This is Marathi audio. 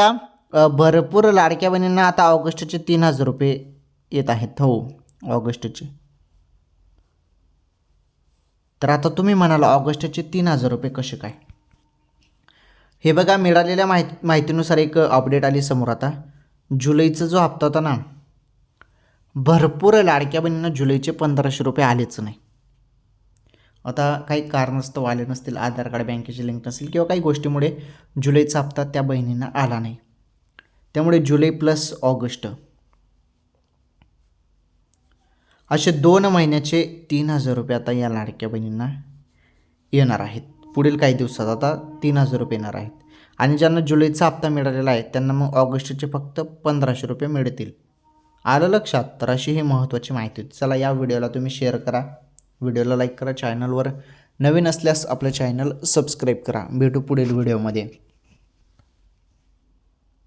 शकता भरपूर लाडक्या बहिणींना आता ऑगस्टचे 3,000 रुपये येत आहेत. हो, ऑगस्टचे. तर आता तुम्ही म्हणाल ऑगस्टचे 3,000 रुपये कसे काय? हे बघा, मिळालेल्या माहितीनुसार एक अपडेट आली समोर. आता जुलैचा जो हप्ता होता ना, भरपूर लाडक्या बहिणींना जुलैचे 1,500 रुपये आलेच नाही. आता काही कारणास्तव आले नसतील, आधार कार्ड बँकेची लिंक नसेल किंवा काही गोष्टीमुळे जुलैचा हप्ता त्या बहिणींना आला नाही. त्यामुळे जुलै प्लस ऑगस्ट असे 2 महिन्याचे 3,000 रुपये आता या लाडक्या बहिणींना येणार आहेत. पुढील काही दिवसात आता 3,000 रुपये येणार आहेत. आणि ज्यांना जुलैचा हप्ता मिळालेला आहे त्यांना मग ऑगस्टचे फक्त 1,500 रुपये मिळतील. आलं लक्षात? तर अशी ही महत्त्वाची माहिती होती. चला, या व्हिडिओला तुम्ही शेअर करा, व्हिडिओला लाईक करा, चॅनलवर नवीन असल्यास आपलं चॅनल सबस्क्राईब करा. भेटू पुढील व्हिडिओमध्ये.